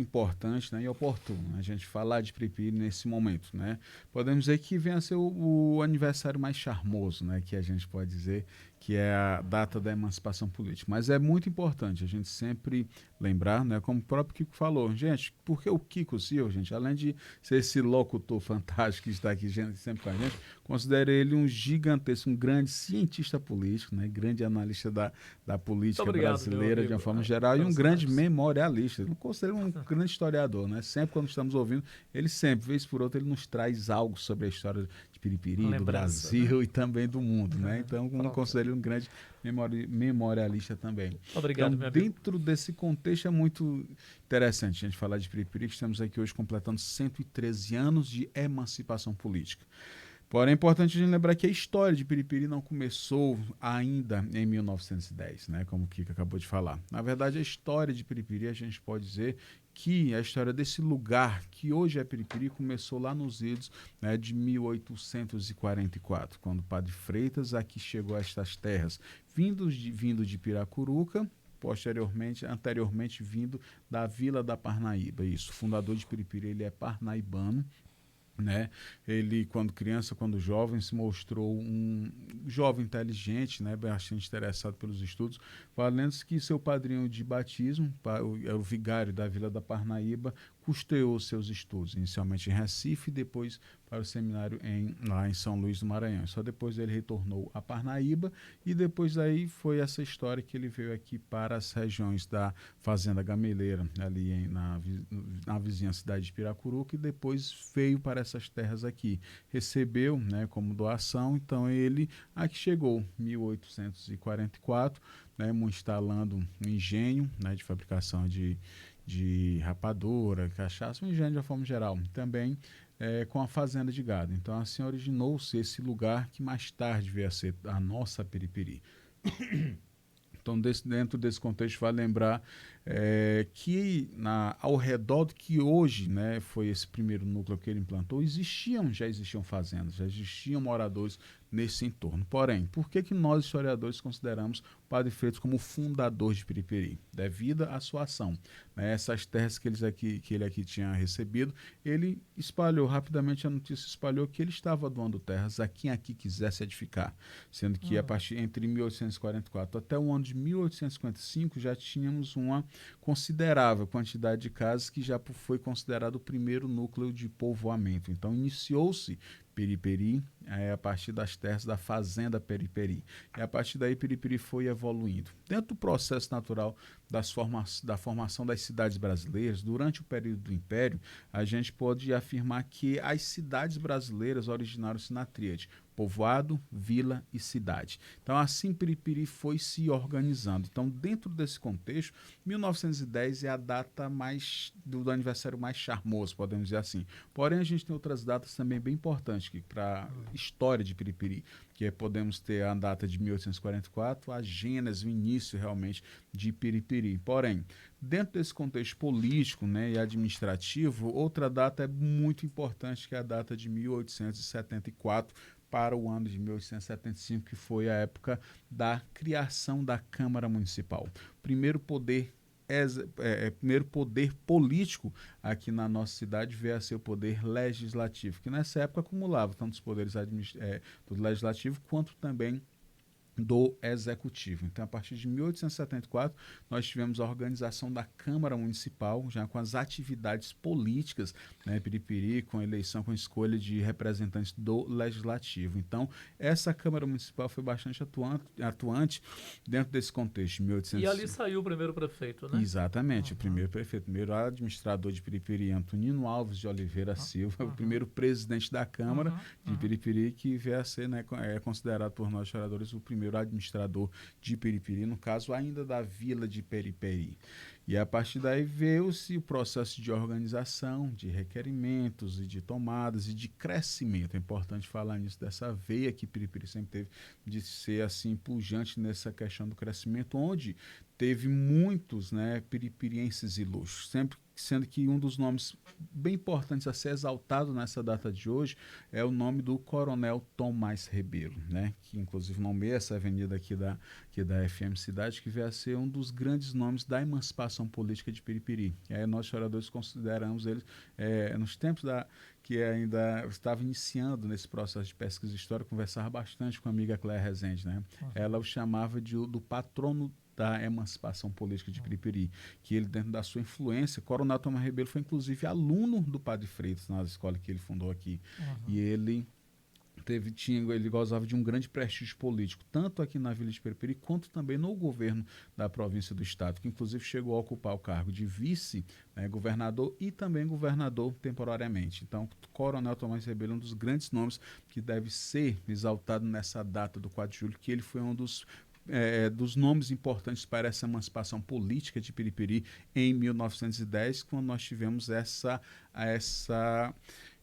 importante, né, e oportuno a gente falar de Piripiri nesse momento, né? Podemos dizer que vem a ser o aniversário mais charmoso, né, que a gente pode dizer, que é a data da emancipação política. Mas é muito importante a gente sempre lembrar, né, como o próprio Kiko falou, gente, porque o Kiko Silva, gente, além de ser esse locutor fantástico que está aqui sempre com a gente, considero ele um gigantesco, um grande cientista político, né, grande analista da Muito política obrigado, meu brasileira de uma amigo, forma geral e um pelas grande palavras. memorialista. Eu não considero um grande historiador, né? Sempre quando estamos ouvindo, ele sempre, vez por outra, ele nos traz algo sobre a história de Uma Piripiri, do lembrança, né? Brasil e também do mundo, né? Então, eu Pronto. considero ele um grande memorialista também. Então, Obrigado, meu amigo. dentro desse contexto, é muito interessante a gente falar de Piripiri, que estamos aqui hoje completando 113 anos de emancipação política. Porém, é importante a gente lembrar que a história de Piripiri não começou ainda em 1910, né, como o Kika acabou de falar. Na verdade, a história de Piripiri, a gente pode dizer que a história desse lugar, que hoje é Piripiri, começou lá nos idos, né, de 1844, quando o Padre Freitas aqui chegou a estas terras, vindo de Piracuruca, anteriormente vindo da Vila da Parnaíba. Isso, o fundador de Piripiri, ele é parnaibano, né? Ele, quando criança, quando jovem, se mostrou um jovem inteligente, né? Bastante interessado pelos estudos, valendo que seu padrinho de batismo, o vigário da Vila da Parnaíba, custeou seus estudos, inicialmente em Recife e depois para o seminário lá em São Luís do Maranhão. Só depois ele retornou a Parnaíba e depois daí foi essa história que ele veio aqui para as regiões da Fazenda Gameleira, ali na vizinha cidade de Piracuruca, e depois veio para essas terras aqui. Recebeu, né, como doação, então ele aqui chegou em 1844, né, instalando um engenho, né, de fabricação de rapadura, cachaça, um engenho de uma forma geral. Também com a fazenda de gado. Então assim originou-se esse lugar que mais tarde veio a ser a nossa Piripiri. Então, dentro desse contexto, vale lembrar que ao redor do que hoje, né, foi esse primeiro núcleo que ele implantou, já existiam fazendas, já existiam moradores nesse entorno. Porém, por que nós, historiadores, consideramos o Padre Freitas como fundador de Piripiri? Devido à sua ação, né, essas terras que ele aqui tinha recebido, ele espalhou rapidamente, a notícia espalhou que ele estava doando terras a quem aqui quisesse edificar, sendo que a partir entre 1844 até o ano de 1855 já tínhamos uma considerável quantidade de casas que já foi considerado o primeiro núcleo de povoamento. Então iniciou-se Piripiri a partir das terras da fazenda Piripiri. E a partir daí Piripiri foi evoluindo. Dentro do processo natural da formação das cidades brasileiras, durante o período do Império, a gente pode afirmar que as cidades brasileiras originaram-se na tríade: povoado, vila e cidade. Então, assim, Piripiri foi se organizando. Então, dentro desse contexto, 1910 é a data do aniversário mais charmoso, podemos dizer assim. Porém, a gente tem outras datas também bem importantes para a história de Piripiri, que podemos ter a data de 1844, a gênese, o início realmente de Piripiri. Porém, dentro desse contexto político, né, e administrativo, outra data é muito importante, que é a data de 1874, para o ano de 1875, que foi a época da criação da Câmara Municipal. Primeiro poder político aqui na nossa cidade veio a ser o poder legislativo, que nessa época acumulava tanto os poderes do legislativo quanto também do executivo. Então, a partir de 1874, nós tivemos a organização da Câmara Municipal, já com as atividades políticas, né, Piripiri, com eleição, com escolha de representantes do Legislativo. Então, essa Câmara Municipal foi bastante atuante dentro desse contexto. E ali saiu o primeiro prefeito, né? Exatamente, o primeiro prefeito, o primeiro administrador de Piripiri, Antonino Alves de Oliveira Silva, o primeiro presidente da Câmara de Piripiri, que veio a ser, né, considerado por nós historiadores o primeiro administrador de Piripiri, no caso ainda da vila de Piripiri. E a partir daí veio-se o processo de organização, de requerimentos e de tomadas e de crescimento. É importante falar nisso, dessa veia que Piripiri sempre teve de ser assim pujante nessa questão do crescimento, onde teve muitos, né, piripirienses ilustres, sempre sendo que um dos nomes bem importantes a ser exaltado nessa data de hoje é o nome do Coronel Tomás Rebelo, né, que inclusive nomeia essa avenida aqui que é da FM Cidade, que veio a ser um dos grandes nomes da emancipação política de Piripiri. E aí nós, historiadores, consideramos ele, nos tempos que ainda estava iniciando nesse processo de pesquisa histórica, conversava bastante com a amiga Cléia Rezende, né? Ela o chamava do patrono da emancipação política de Piripiri, que ele, dentro da sua influência, Coronel Tomás Rebelo foi inclusive aluno do Padre Freitas na escola que ele fundou aqui. E ele ele gozava de um grande prestígio político, tanto aqui na Vila de Piripiri, quanto também no governo da província do estado, que inclusive chegou a ocupar o cargo de vice, né, governador e também governador temporariamente. Então, Coronel Tomás Rebelo é um dos grandes nomes que deve ser exaltado nessa data do 4 de julho, que ele foi um dos nomes importantes para essa emancipação política de Piripiri em 1910, quando nós tivemos essa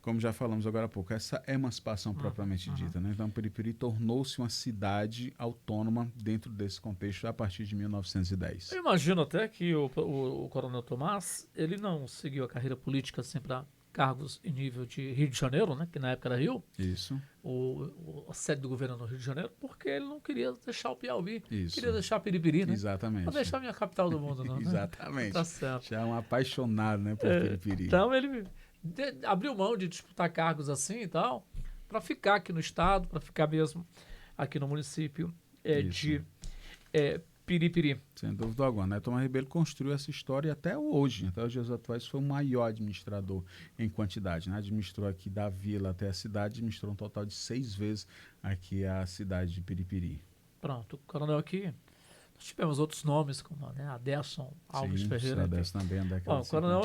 como já falamos agora há pouco, essa emancipação propriamente dita, né? Então, Piripiri tornou-se uma cidade autônoma dentro desse contexto a partir de 1910. Eu imagino até que o Coronel Tomás, ele não seguiu a carreira política assim para cargos em nível de Rio de Janeiro, né? Que na época era Rio. Isso. A sede do governo no Rio de Janeiro, porque ele não queria deixar o Piauí. Isso. Queria deixar Piripiri, né? Exatamente. Não deixar a minha capital do mundo, não. Exatamente. Né? Tá certo. Já é um apaixonado, né, por Piripiri. Então, ele abriu mão de disputar cargos assim e tal, para ficar aqui no estado, para ficar mesmo aqui no município de Piripiri. Sem dúvida alguma, né? Tomás Rebelo construiu essa história até os dias atuais, foi o maior administrador em quantidade, né? Administrou aqui da vila até a cidade, administrou um total de 6 vezes aqui a cidade de Piripiri. Pronto, o coronel aqui. Nós tivemos outros nomes, como Aderson Alves Ferreira. Aderson também, o coronel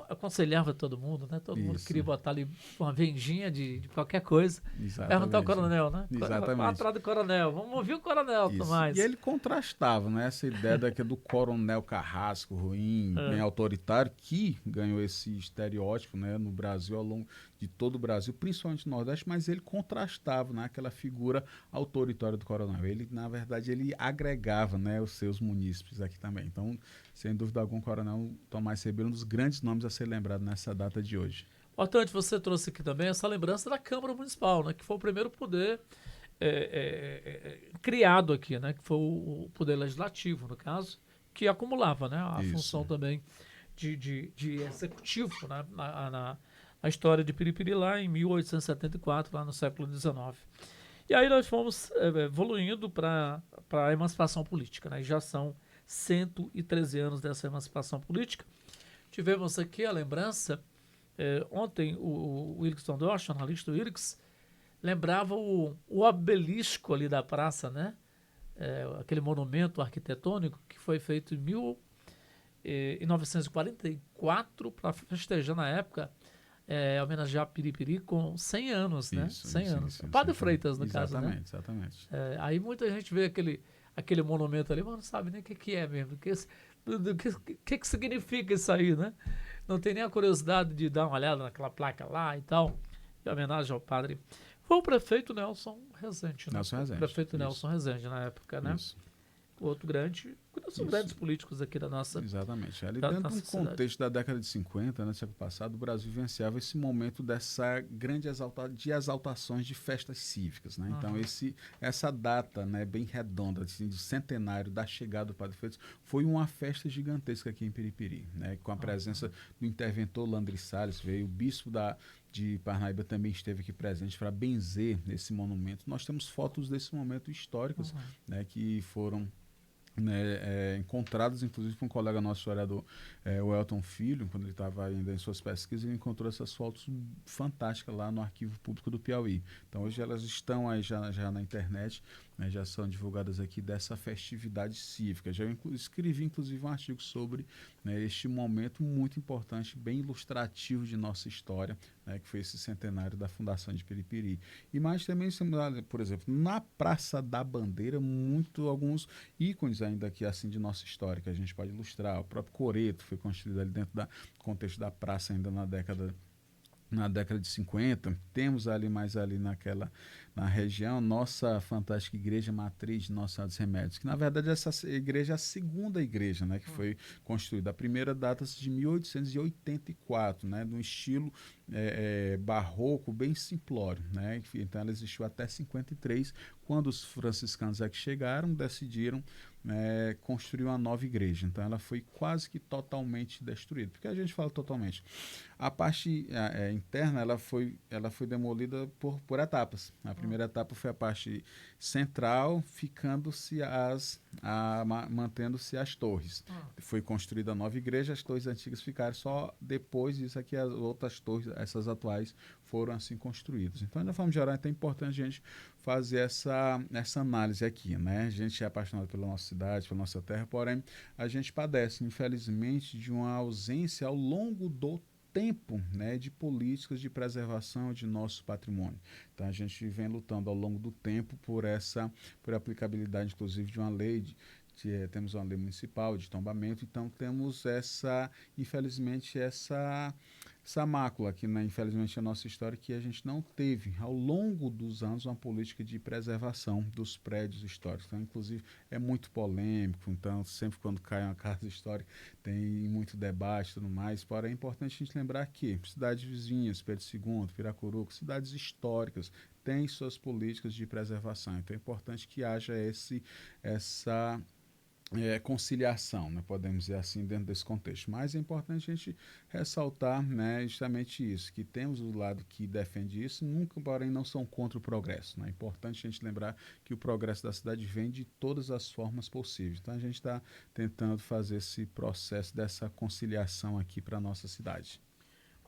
aconselhava todo mundo, né? Todo mundo queria botar ali uma vendinha de qualquer coisa. Perguntar ao coronel, né? Exatamente. Atrás do coronel, vamos ouvir o coronel, Tomás. E ele contrastava, né? Essa ideia do coronel carrasco, ruim, bem autoritário, que ganhou esse estereótipo, né, no Brasil, ao longo de todo o Brasil, principalmente no Nordeste, mas ele contrastava, né, aquela figura autoritária do coronel. Ele, na verdade, ele agregava, né, os seus munícipes aqui também. Então, sem dúvida alguma, o Coronel Tomás Rebelo é um dos grandes nomes a ser lembrado nessa data de hoje. Importante, você trouxe aqui também essa lembrança da Câmara Municipal, né, que foi o primeiro poder criado aqui, né, que foi o poder legislativo, no caso, que acumulava, né, a função também de executivo, né, na história de Piripiri lá em 1874, lá no século XIX. E aí nós fomos evoluindo para a emancipação política, né? Já são 113 anos dessa emancipação política. Tivemos aqui a lembrança, ontem o Wilkson Dorsch, jornalista do Wilkes, lembrava o obelisco ali da praça, né? Aquele monumento arquitetônico que foi feito em 1944 para festejar na época, homenagear Piripiri com 100 anos, né? 100 anos. Isso, Padre Freitas, no caso, né? Exatamente. Aí muita gente vê aquele monumento ali, mas não sabe nem o que é mesmo. O que significa isso aí, né? Não tem nem a curiosidade de dar uma olhada naquela placa lá e tal, em homenagem ao padre. Foi o prefeito Nelson Rezende, né? Nelson Rezende. O prefeito Nelson Rezende, na época, né? Isso. Outro grande, são grandes políticos aqui da nossa. Exatamente. Ali dentro do contexto da década de 50, né, do século passado, o Brasil vivenciava esse momento dessa grande exaltações de festas cívicas, né? Então essa data, né, bem redonda, assim, de centenário da chegada do Padre Freitas, foi uma festa gigantesca aqui em Piripiri, né, com a presença do interventor Landry Salles, veio o bispo de Parnaíba também esteve aqui presente para benzer esse monumento. Nós temos fotos desse momento históricos, né, que foram encontradas, inclusive, com um colega nosso, historiador, o Elton Filho, quando ele estava ainda em suas pesquisas, ele encontrou essas fotos fantásticas lá no Arquivo Público do Piauí. Então, hoje elas estão aí já na internet, né, já são divulgadas aqui dessa festividade cívica. Já escrevi, inclusive, um artigo sobre, né, este momento muito importante, bem ilustrativo de nossa história, né, que foi esse centenário da fundação de Piripiri. E mais também, por exemplo, na Praça da Bandeira, alguns ícones ainda aqui assim de nossa história que a gente pode ilustrar. O próprio Coreto foi construído ali dentro do contexto da praça ainda na década na década de 50, temos ali mais ali na região, nossa fantástica igreja matriz de Nossa Senhora dos Remédios, que na verdade essa igreja é a segunda igreja, né, que foi construída. A primeira data-se de 1884, né, de um estilo barroco bem simplório, né, então ela existiu até 53, quando os franciscanos que chegaram, decidiram construir uma nova igreja. Então ela foi quase que totalmente destruída. Por que a gente fala totalmente? A parte interna ela foi demolida por etapas. A primeira etapa foi a parte central, mantendo-se as torres. Foi construída a nova igreja, as torres antigas ficaram só depois disso aqui, as outras torres, essas atuais, foram assim construídas. Então, de forma geral, é importante a gente fazer essa análise aqui, né? A gente é apaixonado pela nossa cidade, pela nossa terra, porém a gente padece, infelizmente, de uma ausência ao longo do tempo, né, de políticas de preservação de nosso patrimônio. Então a gente vem lutando ao longo do tempo por aplicabilidade, inclusive, de uma lei temos uma lei municipal de tombamento, então temos infelizmente, essa mácula aqui, né, infelizmente, a nossa história, que a gente não teve, ao longo dos anos, uma política de preservação dos prédios históricos. Então, inclusive, é muito polêmico, então, sempre quando cai uma casa histórica, tem muito debate e tudo mais, porém é importante a gente lembrar que cidades vizinhas, Pedro II, Piracuruca, cidades históricas, têm suas políticas de preservação. Então, é importante que haja essa conciliação, né, podemos dizer assim, dentro desse contexto. Mas é importante a gente ressaltar, né, justamente isso, que temos o lado que defende isso, nunca, porém, não são contra o progresso. Né? É importante a gente lembrar que o progresso da cidade vem de todas as formas possíveis. Então a gente está tentando fazer esse processo dessa conciliação aqui para a nossa cidade.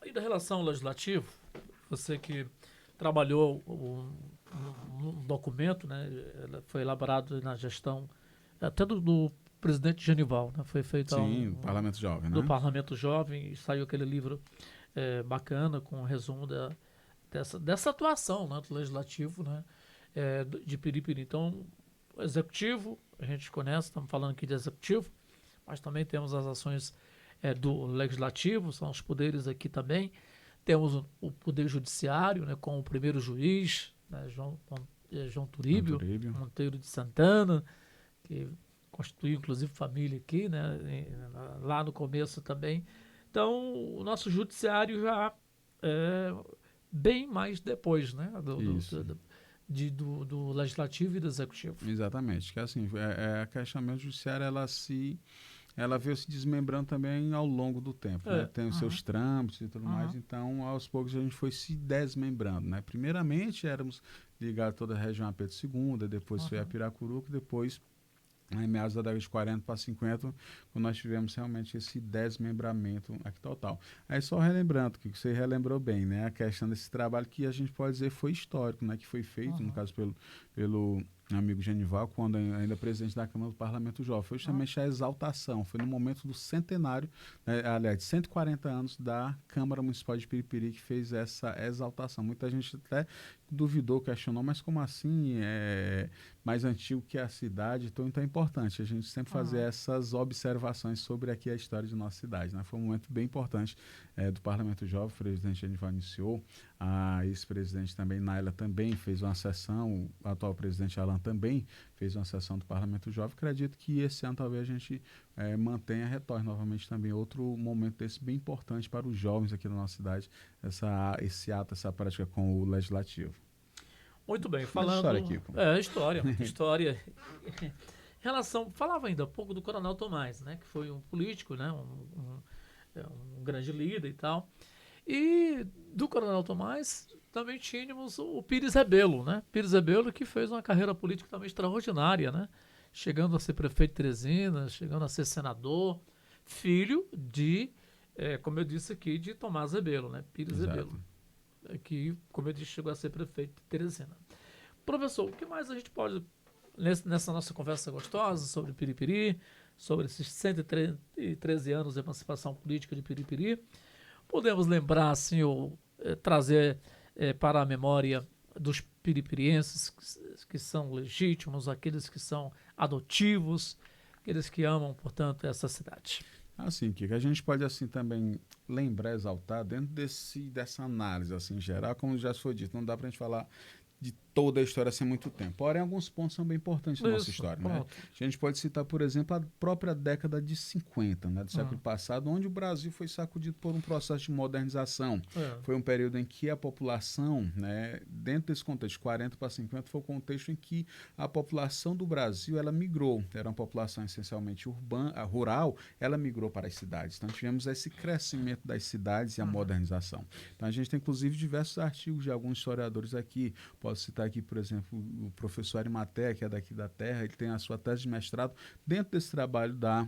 E da relação ao legislativo, você que trabalhou um documento, né, foi elaborado na gestão até do presidente Genival, né? Foi feito Sim, Parlamento Jovem, né? Do Parlamento Jovem, e saiu aquele livro bacana com um resumo dessa atuação, né, do Legislativo, né, de Piripiri. Então, o Executivo, a gente conhece, estamos falando aqui de Executivo, mas também temos as ações do Legislativo, são os poderes aqui também. Temos o Poder Judiciário, né, com o primeiro juiz, né, João Turíbio Monteiro de Santana, que constituiu inclusive família aqui, né, lá no começo também. Então, o nosso judiciário já bem mais depois, né, do legislativo e do executivo. Exatamente, que assim, a questão mesmo judiciária, ela veio se desmembrando também ao longo do tempo, né? Tem os seus trâmites e tudo mais, então aos poucos a gente foi se desmembrando, né? Primeiramente éramos ligados a toda a região a Pedro II, depois foi a Piracuruca, depois em meados da década de 40 para 50, quando nós tivemos realmente esse desmembramento aqui total. Aí só relembrando, que você relembrou bem, né, a questão desse trabalho que a gente pode dizer foi histórico, né, que foi feito, no caso, pelo amigo Genival, quando ainda presidente da Câmara do Parlamento Jovem, foi justamente a exaltação, foi no momento do centenário, né, aliás, de 140 anos da Câmara Municipal de Piripiri, que fez essa exaltação. Muita gente até duvidou, questionou, mas como assim é mais antigo que a cidade? Então é importante a gente sempre fazer essas observações sobre aqui a história de nossa cidade. Né? Foi um momento bem importante do Parlamento Jovem, o presidente Genival iniciou, a ex-presidente também, Naila, também fez uma sessão, o atual presidente Alan também fez uma sessão do Parlamento Jovem. Acredito que esse ano talvez a gente mantenha, retorne novamente também outro momento desse bem importante para os jovens aqui da nossa cidade, esse ato, essa prática com o Legislativo. Muito bem, falando... História. Em relação... Falava ainda um pouco do Coronel Tomás, né? Que foi um político, né? Um grande líder e tal. E do Coronel Tomás também tínhamos o Pires Rebelo, né? Pires Rebelo, que fez uma carreira política também extraordinária, né? Chegando a ser prefeito de Teresina, chegando a ser senador, filho de, como eu disse aqui, de Tomás Rebelo, né? Pires Rebelo. Que, como eu disse, chegou a ser prefeito de Teresina. Professor, o que mais a gente pode, nessa nossa conversa gostosa sobre Piripiri, sobre esses 113 anos de emancipação política de Piripiri, podemos lembrar, assim, ou trazer para a memória dos piripirienses que são legítimos, aqueles que são adotivos, aqueles que amam, portanto, essa cidade? Assim, que a gente pode assim também lembrar, exaltar, dentro dessa análise assim, geral, como já foi dito, não dá para a gente falar de toda a história sem muito tempo. Porém, alguns pontos são bem importantes na nossa história. Né? A gente pode citar, por exemplo, a própria década de 50, né, do século passado, onde o Brasil foi sacudido por um processo de modernização. Foi um período em que a população, né, dentro desse contexto, 40 para 50, foi o contexto em que a população do Brasil ela migrou. Era uma população essencialmente urbana, rural, ela migrou para as cidades. Então, tivemos esse crescimento das cidades e a modernização. Então, a gente tem, inclusive, diversos artigos de alguns historiadores aqui. Posso citar aqui, por exemplo, o professor Arimatea, que é daqui da Terra, ele tem a sua tese de mestrado dentro desse trabalho da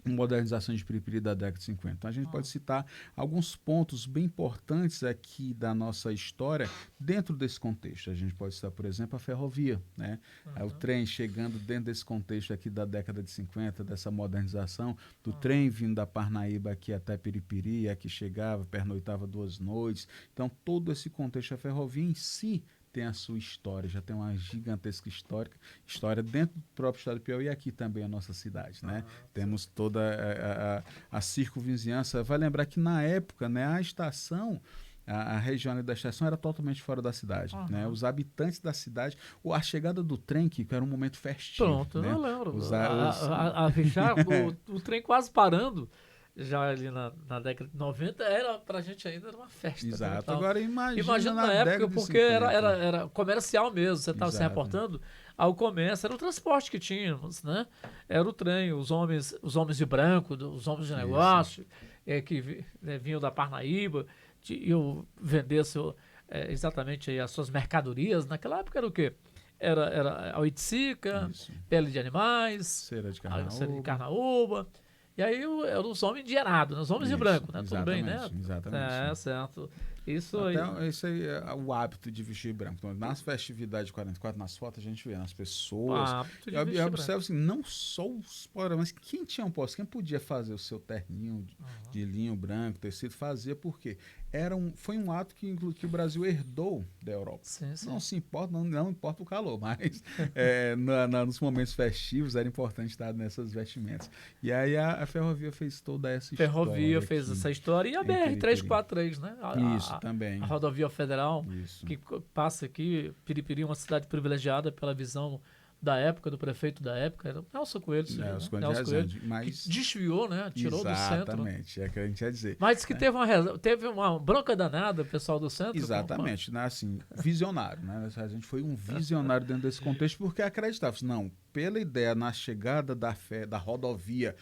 modernização de Piripiri da década de 50. Então, a gente pode citar alguns pontos bem importantes aqui da nossa história dentro desse contexto. A gente pode citar, por exemplo, a ferrovia, né? O trem chegando dentro desse contexto aqui da década de 50, dessa modernização, do trem vindo da Parnaíba aqui até Piripiri, aqui chegava, pernoitava 2 noites. Então, todo esse contexto, a ferrovia em si, tem a sua história, já tem uma gigantesca história dentro do próprio estado do Piauí e aqui também a nossa cidade, né? Temos toda a circunvizinhança. Vai lembrar que na época, né, a estação, a região da estação era totalmente fora da cidade, né? Os habitantes da cidade, a chegada do trem, que era um momento festivo. Pronto, né? eu lembro. Já o trem quase parando. Já ali na década de 90, pra gente ainda era uma festa. Exato. Né, agora imagina na época, porque era comercial mesmo, você estava se reportando ao comércio, era o transporte que tínhamos, né? Era o trem, os homens de branco, os homens de negócio, que vinham da Parnaíba, iam vender exatamente aí as suas mercadorias. Naquela época era o quê? Era a oiticica, pele de animais, cera de carnaúba. E aí eram os homens endinheirados, né? Os homens de branco, né? Tudo bem, né? Exatamente. Certo. Isso aí é o hábito de vestir branco. Então, nas festividades de 44, nas fotos, a gente vê nas pessoas. Eu observo assim, não só os pobres, mas quem tinha um posto, quem podia fazer o seu terninho de linho branco, tecido, fazia, porque foi um ato que o Brasil herdou da Europa. Sim. Não se importa, não importa o calor, mas nos momentos festivos era importante estar nessas vestimentas. E aí a ferrovia fez toda essa história. Ferrovia fez essa história e a BR-343, né? Isso também. A rodovia federal, que passa aqui. Piripiri é uma cidade privilegiada pela visão da época, do prefeito da época, era o Nelson Coelho. Nelson Coelho, mas desviou, né? Tirou do centro. Exatamente, é que a gente ia dizer. Mas que teve uma bronca danada, o pessoal do centro. Exatamente, né? Assim, visionário, né? A gente foi um visionário dentro desse contexto, porque acreditava, não, pela ideia na chegada da rodovia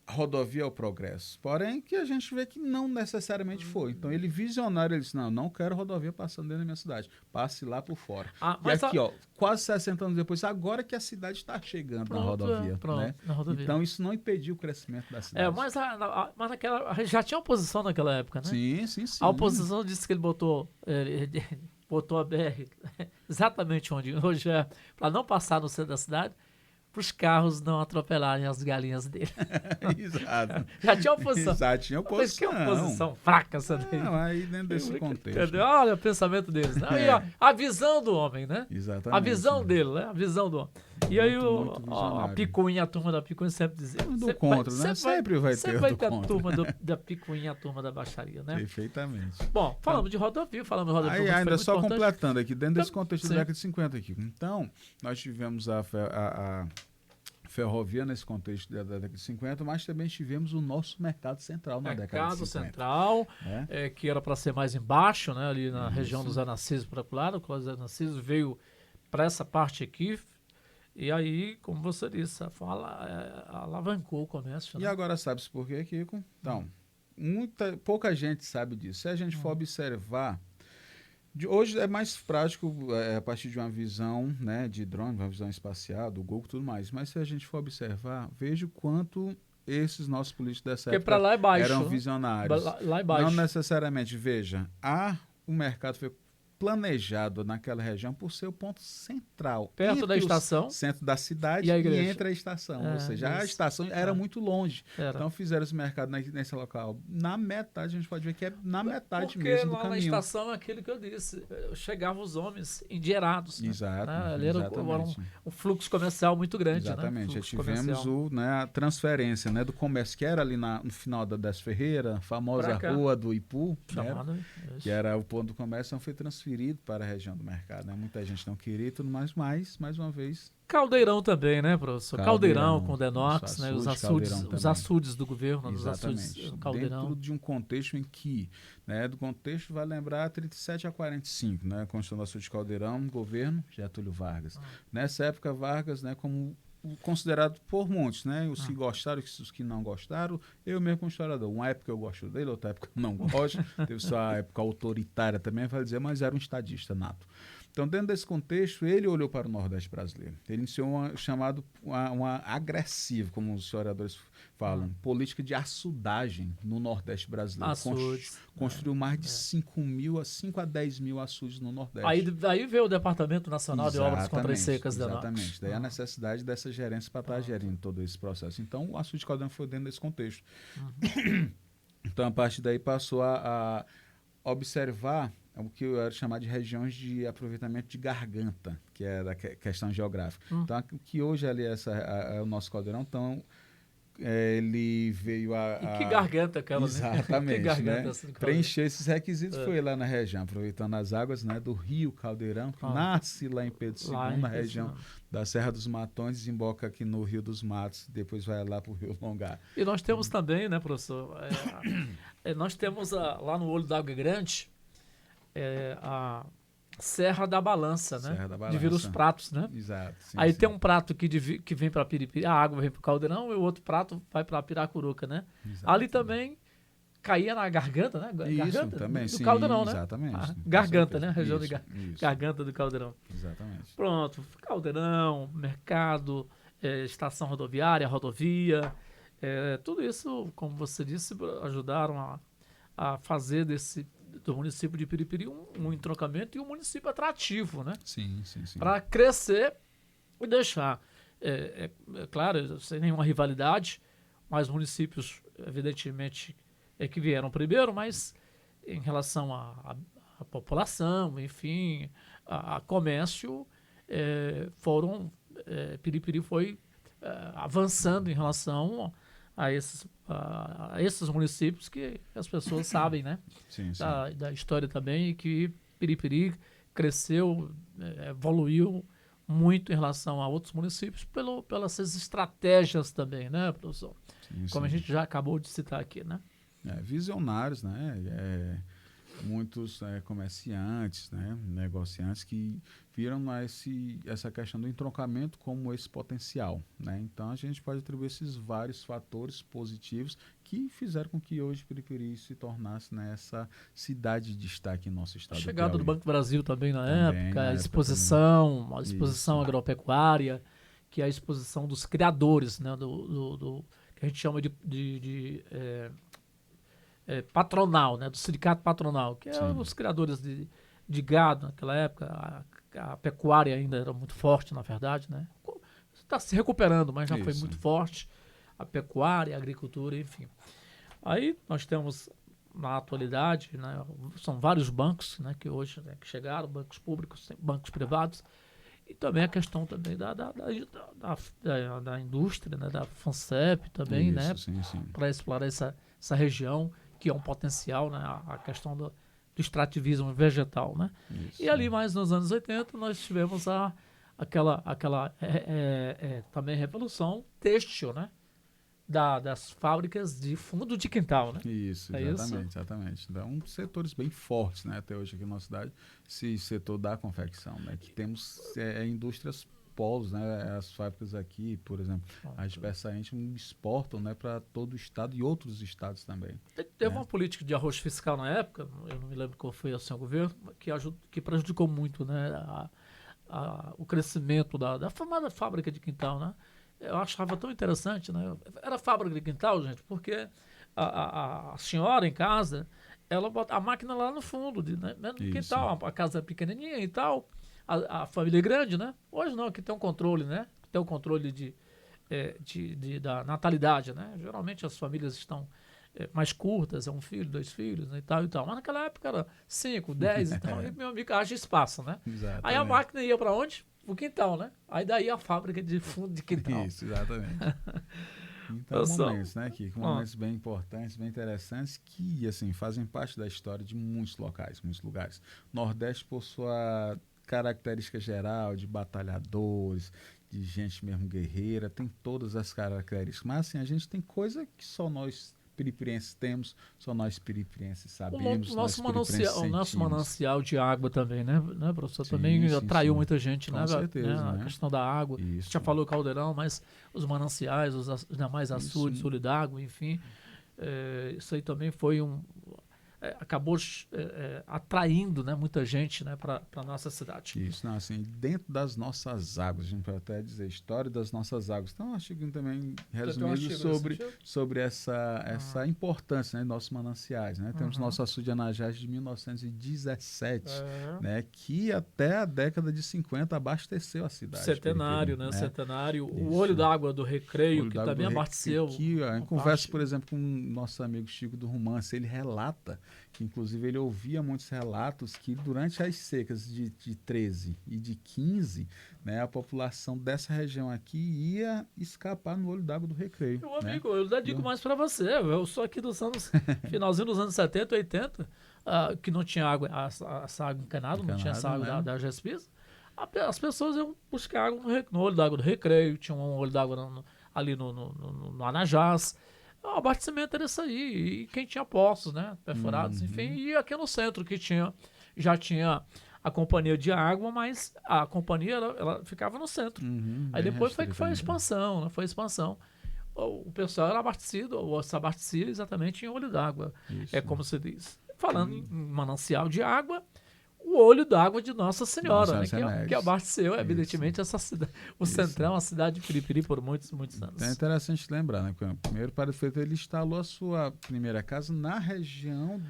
é o progresso. Porém, que a gente vê que não necessariamente foi. Então, ele visionário, ele disse, não quero rodovia passando dentro da minha cidade. Passe lá por fora. E aqui, quase 60 anos depois, agora que a cidade está chegando na rodovia. Né? Na rodovia. Então, isso não impediu o crescimento da cidade. Mas já tinha oposição naquela época, né? Sim. A oposição disse que ele botou a BR exatamente onde hoje é, para não passar no centro da cidade, para os carros não atropelarem as galinhas dele. Exato. Já tinha oposição. Já tinha oposição. Mas que oposição fraca essa daí. Aí dentro desse contexto. Entendeu? Olha o pensamento deles. Né? Aí, a visão do homem, né? Exatamente. A visão dele, né? A visão do homem. E aí a Picuinha, a turma da Picuinha sempre dizia. Do contra, né? Sempre vai ter sempre vai ter a turma da Picuinha, a turma da baixaria, né? Perfeitamente. Bom, falamos de rodovia, Aí ainda só completando aqui, dentro desse contexto da década de 50 aqui. Então, nós tivemos a ferrovia nesse contexto da década de 50, mas também tivemos o nosso mercado central na década de 50. Mercado central, que era para ser mais embaixo, né? Ali na região do Zé Narciso para lá, o Cláudio Zé Narciso veio para essa parte aqui. E aí, como você disse, alavancou o comércio. E agora sabe-se por quê, Kiko? Então, pouca gente sabe disso. Se a gente for observar, hoje é mais prático a partir de uma visão, né, de drone, uma visão espacial, do Google e tudo mais. Mas se a gente for observar, veja o quanto esses nossos políticos dessa época lá é baixo, eram visionários. Lá é baixo. Não necessariamente. Veja, o mercado foi planejado naquela região por ser o ponto central. Perto da estação. Centro da cidade e entre a estação. Ou seja, isso. a estação era muito longe. Era. Então fizeram esse mercado nesse local. Na metade, a gente pode ver que é na metade porque mesmo do lá caminho. na estação é aquilo que eu disse. Chegavam os homens endinheirados. Né? Exato. Ali era um fluxo comercial muito grande. Exatamente. Né? Já tivemos a transferência, né, do comércio que era ali no final da Décio Ferreira, a famosa Rua do Ipu, que era o ponto do comércio, foi transferido para a região do mercado. Né? Muita gente não queria e tudo mais uma vez... Caldeirão também, né, professor? Caldeirão com Denox, né? Os açudes do governo, exatamente. Os Caldeirão. Dentro de um contexto em que, né, do contexto vai lembrar 37 a 45, né, Constituição do Açude de Caldeirão, governo Getúlio Vargas. Nessa época, Vargas, né, como considerado por muitos, né, os que gostaram e os que não gostaram, eu mesmo como historiador, uma época eu gosto dele, outra época eu não gosto, teve sua época autoritária também, vai dizer, mas era um estadista nato. Então, dentro desse contexto, ele olhou para o Nordeste brasileiro. Ele iniciou uma agressiva, como os historiadores falam, política de açudagem no Nordeste brasileiro. Construiu mais de 5 a 10 mil açudes no Nordeste. Aí veio o Departamento Nacional de Obras Contra as Secas. Exatamente. Daí a necessidade dessa gerência para estar gerindo todo esse processo. Então, o açude de Caldeirão foi dentro desse contexto. Então, a partir daí passou a observar o que eu era chamar de regiões de aproveitamento de garganta, que é da questão geográfica. Então, que hoje ali é o nosso caldeirão, então ele veio E que garganta aquela, exatamente, né? Que garganta, né? Preencher esses requisitos foi lá na região, aproveitando as águas, né, do Rio Caldeirão, que nasce lá em Pedro II, na região da Serra dos Matões, desemboca aqui no Rio dos Matos, depois vai lá para o Rio Longar. E nós temos também, né, professor, nós temos lá no Olho d'Água Grande, a Serra da Balança, né? Serra da Balança. De vir os pratos, né? Exato. Sim, aí tem um prato que vem para Piripiri, a água vem para o Caldeirão e o outro prato vai para Piracuruca, né? Exato. Ali também caía na garganta, né? Garganta também, do Caldeirão, né? Exatamente. Garganta, né? A região de garganta do Caldeirão. Exatamente. Pronto, Caldeirão, mercado, estação rodoviária, rodovia, tudo isso, como você disse, ajudaram a fazer do município de Piripiri um entroncamento e um município atrativo, né? Sim. Para crescer e deixar, claro, sem nenhuma rivalidade, mas municípios, evidentemente, que vieram primeiro, mas em relação à população, enfim, a comércio, Piripiri foi avançando em relação a esses municípios que as pessoas sabem, né? Sim. Da história também, e que Piripiri cresceu, evoluiu muito em relação a outros municípios pelas estratégias também, né, professor? Como a gente já acabou de citar aqui, né? Visionários, né? Muitos comerciantes, né, negociantes que viram essa questão do entroncamento como esse potencial, né? Então a gente pode atribuir esses vários fatores positivos que fizeram com que hoje Piripiri se tornasse, né, essa cidade de destaque em nosso estado. A chegada do Banco do Brasil também na época, a exposição agropecuária, que é a exposição dos criadores, né, do que a gente chama de patronal, né, do sindicato patronal, que é os criadores de gado naquela época. A pecuária ainda era muito forte, na verdade, né? Está se recuperando, mas já foi muito forte. A pecuária, a agricultura, enfim. Aí nós temos, na atualidade, né, são vários bancos, né, que hoje, né, que chegaram, bancos públicos, bancos privados, e também a questão também da indústria, né, da FANCEP também, né, para explorar essa região, que é um potencial, né, a questão do extrativismo vegetal, né? E ali mais nos anos 80 nós tivemos aquela também revolução têxtil, né? Das fábricas de fundo de quintal, né? Isso, exatamente. Então, setores bem fortes, né? Até hoje aqui na nossa cidade, esse setor da confecção, né? Que temos indústrias polos, né? As fábricas aqui, por exemplo, a Dispersamente exportam, né, para todo o estado e outros estados também. Teve uma política de arroz fiscal na época, eu não me lembro qual foi o seu governo, que prejudicou muito, né, o crescimento da famosa fábrica de quintal, né? Eu achava tão interessante, né? Era fábrica de quintal, gente, porque a senhora em casa, ela bota a máquina lá no fundo, né, no Isso. quintal, a casa é pequenininha e tal, a família é grande, né? Hoje não, aqui tem um controle, né? Tem um controle da natalidade, né? Geralmente as famílias estão mais curtas, é um filho, 2 filhos, né, e tal e tal. Mas naquela época era 5, 10 e tal, e meu amigo haja espaço, né? Aí a Exatamente. máquina ia para onde? O quintal, né? Aí daí a fábrica de fundo de quintal. Isso, exatamente. Então, São, momentos, né, Kiko? ó, Momentos bem importantes, bem interessantes, que, assim, fazem parte da história de muitos locais, muitos lugares. Nordeste, por sua característica geral de batalhadores, de gente mesmo guerreira, tem todas as características. Mas, assim, a gente tem coisa que só nós piripirienses temos, só nós piripirienses sabemos, nós piripirienses o nosso sentimos. manancial de água também, né, professor? Sim, Também sim, atraiu sim. muita gente, Com né? certeza, A né? questão da água. Você já Isso, falou Caldeirão, mas os mananciais, os demais isso. açudes, olho d'água, enfim. Isso aí também foi acabou atraindo, né, muita gente, né, para a nossa cidade. Isso, não, assim, dentro das nossas águas, a gente pode até dizer história das nossas águas. Então, um artigo também Já tem um resumido artigo nesse sobre essa importância, né, de nossos mananciais, né? Temos Uhum. nosso açude de Anajás de 1917, É. né, que até a década de 50 abasteceu a cidade de Centenário, Periperi, né? né? Centenário. O olho Isso. d'água do Recreio, Olho que d'água do também rei, abasteceu que ó, em uma conversa, parte. por exemplo, com o nosso amigo Chico do Romance, ele relata que, inclusive, ele ouvia muitos relatos que durante as secas de 13 e de 15, né, a população dessa região aqui ia escapar no olho d'água do Recreio, Meu né? amigo, eu ainda E digo mais para você. Eu sou aqui dos anos, finalzinho dos anos 70, 80, que não tinha água, essa água encanada, não tinha essa encanado, água né? da GESPIS. As pessoas iam buscar água no olho d'água do Recreio, tinha um olho d'água ali no Anajás. O abastecimento era isso aí. E quem tinha poços, né? Perfurados, enfim. Uhum. E aqui no centro, que já tinha a companhia de água, mas a companhia ela ficava no centro. Uhum, Aí bem depois foi que restrito foi a ainda. expansão, né? Foi a expansão. O pessoal era abastecido, ou se abastecia exatamente em olho d'água. É Isso. como se diz. Falando em E manancial de água, o olho d'água de Nossa Senhora, Nossa né? Que Remédios. abasteceu, Isso. evidentemente, essa cidade. O Isso. Centrão, a cidade de Piripiri, por muitos, muitos Então é anos. interessante lembrar, né? Que o primeiro prefeito ele instalou a sua primeira casa na região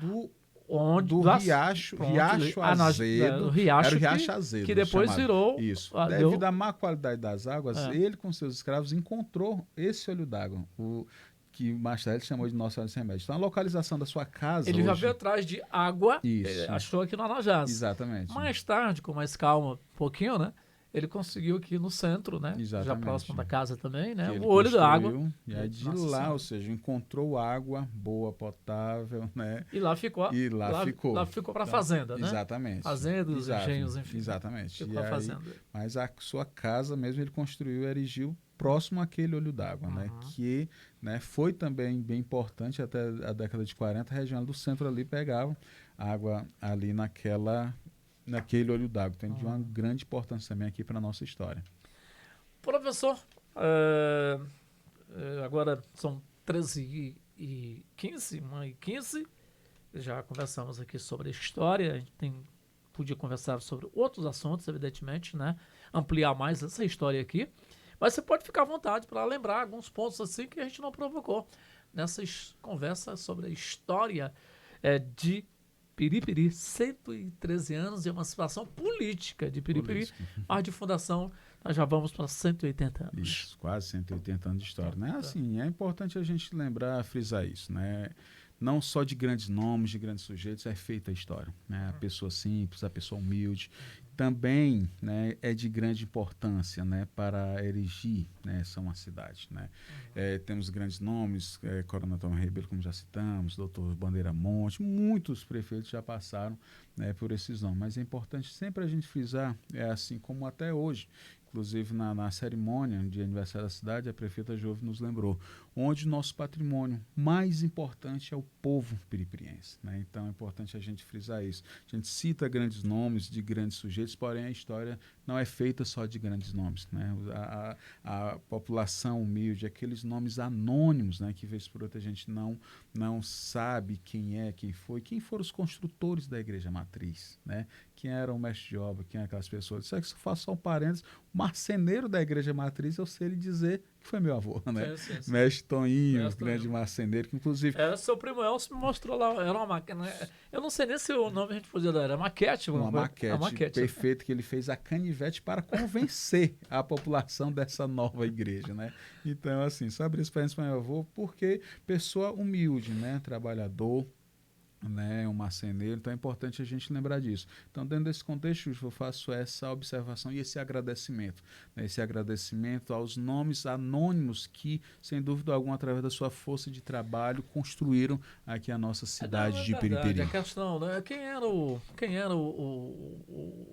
Onde, do Riacho, pronto, Riacho o Azedo, era o riacho Riacho que Azedo depois chamado. virou. Isso. Devido Deu. à má qualidade das águas, É, ele com seus escravos encontrou esse olho d'água, o que mais tarde ele chamou de Nossa Senhora dos Remédios. Então a localização da sua casa ele já veio hoje, atrás de água, isso, achou aqui no Anajás. exatamente, Mais tarde, com mais calma, um pouquinho, né? Ele conseguiu aqui no centro, né? Já próximo exatamente, da casa também, que né? ele O olho da água construiu e aí de de Nossa lá, ou Senhora. seja, encontrou água boa, potável, né? E lá ficou, E lá ficou. lá ficou para Então, fazenda, né? exatamente. Fazendas, Exato, engenhos, enfim. exatamente. Ficou E a aí, fazenda. mas a sua casa mesmo ele construiu e erigiu próximo àquele olho d'água, né? Uhum. Que, né, foi também bem importante até a década de 40, a região do centro ali pegava água ali naquele olho d'água. Então, de uma Uhum. grande importância também aqui para a nossa história. Professor, agora são 13h15, 1h15. Já conversamos aqui sobre a história, a gente podia conversar sobre outros assuntos, evidentemente, né? Ampliar mais essa história aqui. Mas você pode ficar à vontade para lembrar alguns pontos assim que a gente não provocou nessas conversas sobre a história de Piripiri, 113 anos de emancipação política de Piripiri, Política. mas de fundação nós já vamos para 180 anos. Isso, quase 180 anos de história, né? Assim, é importante a gente lembrar, frisar isso, né? Não só de grandes nomes, de grandes sujeitos é feita a história, né? A pessoa simples, a pessoa humilde, também, né, é de grande importância, né, para erigir, né, uma cidade, né? Temos grandes nomes, Coronel Tom Ribeiro, como já citamos, Doutor Bandeira Monte, muitos prefeitos já passaram, né, por esses nomes, mas é importante sempre a gente frisar, assim como até hoje. Inclusive, na cerimônia de aniversário da cidade, a prefeita Jove nos lembrou, onde o nosso patrimônio mais importante é o povo piripiriense, né? Então, é importante a gente frisar isso. A gente cita grandes nomes de grandes sujeitos, porém a história não é feita só de grandes nomes, né? A população humilde, aqueles nomes anônimos, né, que vez por outra a gente não sabe quem foi, quem foram os construtores da igreja matriz, né? Quem era o mestre de obra, quem eram aquelas pessoas. Isso é que se eu faço só um parênteses, o marceneiro da igreja matriz, eu sei lhe dizer que foi meu avô, né? Sim. Mestre Toninho, Mestre grande Toninho. marceneiro, que inclusive... Seu primo Elcio me mostrou lá, era uma máquina, eu não sei nem se o nome a gente podia dar, era maquete. Uma maquete perfeita que ele fez a canivete para convencer a população dessa nova igreja, né? Então, assim, só abrir experiência para meu avô, porque pessoa humilde, né? Trabalhador, né, um marceneiro, então é importante a gente lembrar disso. Então, dentro desse contexto, eu faço essa observação e esse agradecimento, né, esse agradecimento aos nomes anônimos que, sem dúvida alguma, através da sua força de trabalho, construíram aqui a nossa cidade de Piripiri. A questão, né, quem era o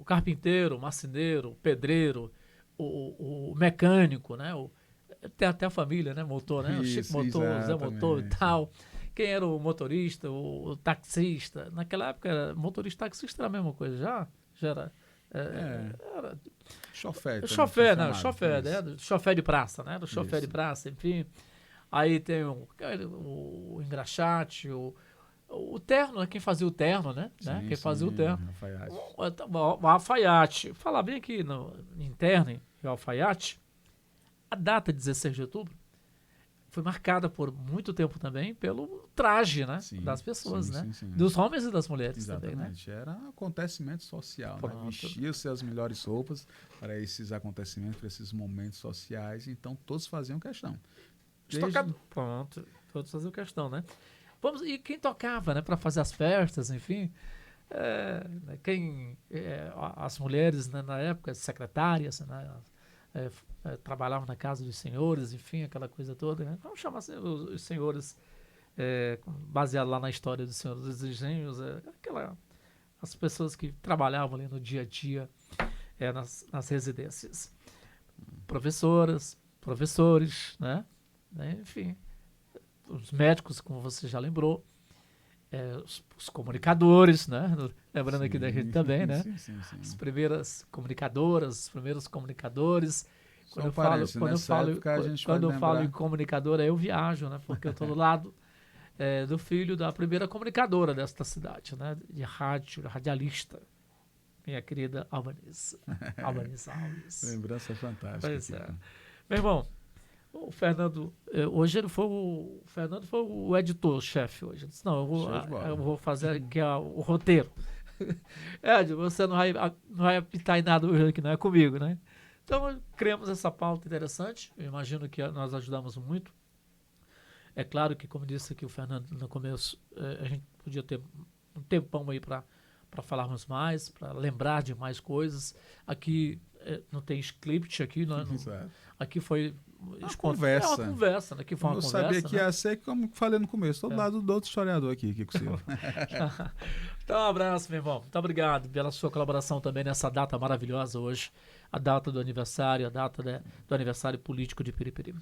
carpinteiro, o marceneiro, o pedreiro, o mecânico, né, tem até a família, né, motor, né, o Chico Motor, Zé Motor e tal. Quem era o motorista, o taxista? Naquela época, motorista e taxista era a mesma coisa, já era... era chofer, né? Chofer de praça, né? Do chofer de praça, enfim. Aí tem o engraxate, o terno, né? Quem fazia o terno, né? Quem fazia o terno. O alfaiate. Falar bem aqui no interno, o alfaiate, a data 16 de outubro, foi marcada por muito tempo também pelo traje, né, das pessoas, né? Dos homens e das mulheres. Exatamente. Também, né? Era um acontecimento social, né? Vestia-se as melhores roupas para esses acontecimentos, para esses momentos sociais, então todos faziam questão. Pronto, todos faziam questão, né? E quem tocava, né, para fazer as festas, enfim, as mulheres, né, na época, secretárias, né, trabalhavam na casa dos senhores, enfim, aquela coisa toda, né? Vamos chamar assim, os senhores, baseado lá na história dos senhores dos engenhos, as pessoas que trabalhavam ali no dia a dia nas residências. Professoras, professores, né? Enfim, os médicos, como você já lembrou, os comunicadores, né? Lembrando aqui da gente também, né? Sim. As primeiras comunicadoras, os primeiros comunicadores. Quando eu falo em comunicadora, eu viajo, né? Porque eu estou do lado do filho da primeira comunicadora desta cidade, né? De rádio, radialista, minha querida Albanice Alves. Lembrança fantástica. Pois é. Meu irmão, o Fernando, hoje o Fernando foi o editor-chefe hoje. Eu disse, não, eu vou fazer aqui o roteiro. Ed, você não vai apitar em nada hoje aqui, não é comigo, né? Então, criamos essa pauta interessante. Eu imagino que nós ajudamos muito. É claro que, como disse aqui o Fernando no começo, a gente podia ter um tempão aí para falarmos mais, para lembrar de mais coisas. Aqui não tem script, aqui foi... Uma conversa. É uma conversa, né? Que foi uma conversa, sabia que ia ser, como falei no começo, todo lado do outro historiador aqui, Kiko Silva. Então, um abraço, meu irmão. Muito obrigado pela sua colaboração também nessa data maravilhosa hoje, a data do aniversário, a data do aniversário político de Piripiri.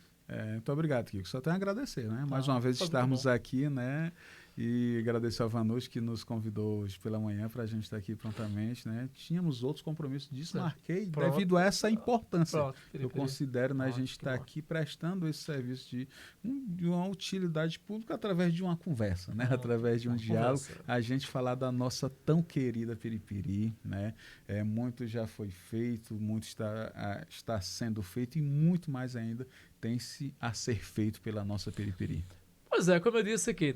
Muito obrigado, Kiko. Só tenho a agradecer, né? Mais uma vez estarmos aqui, né? E agradecer ao Vanucci que nos convidou hoje pela manhã para a gente estar aqui prontamente, né? Tínhamos outros compromissos, desmarquei devido a essa importância. Eu considero, né, a gente estar aqui prestando esse serviço de uma utilidade pública através de uma conversa, né? Através de um diálogo, a gente falar da nossa tão querida Piripiri, né? Muito já foi feito, muito está sendo feito e muito mais ainda tem-se a ser feito pela nossa Piripiri. Pois é, como eu disse aqui,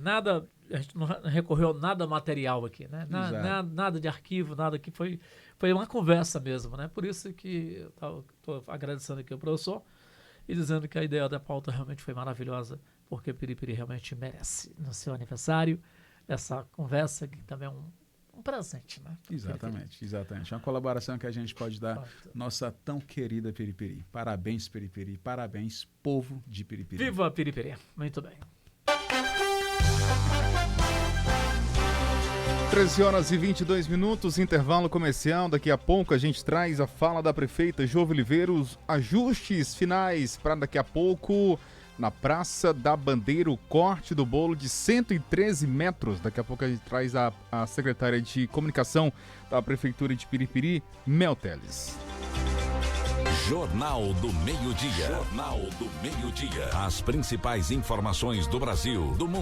a gente não recorreu a nada material aqui, né? Nada de arquivo, nada que foi uma conversa mesmo, né? Por isso que eu estou agradecendo aqui ao professor e dizendo que a ideia da pauta realmente foi maravilhosa, porque Piripiri realmente merece, no seu aniversário, essa conversa que também é um presente, né? Exatamente. Uma colaboração que a gente pode dar nossa tão querida Piripiri. Parabéns, Piripiri. Parabéns, povo de Piripiri. Viva Piripiri. Muito bem. 13h22, intervalo comercial. Daqui a pouco a gente traz a fala da prefeita Jove Oliveira, os ajustes finais para daqui a pouco na Praça da Bandeira, o corte do bolo de 113 metros. Daqui a pouco a gente traz a secretária de comunicação da Prefeitura de Piripiri, Mel Teles. Jornal do Meio-Dia. As principais informações do Brasil, do mundo.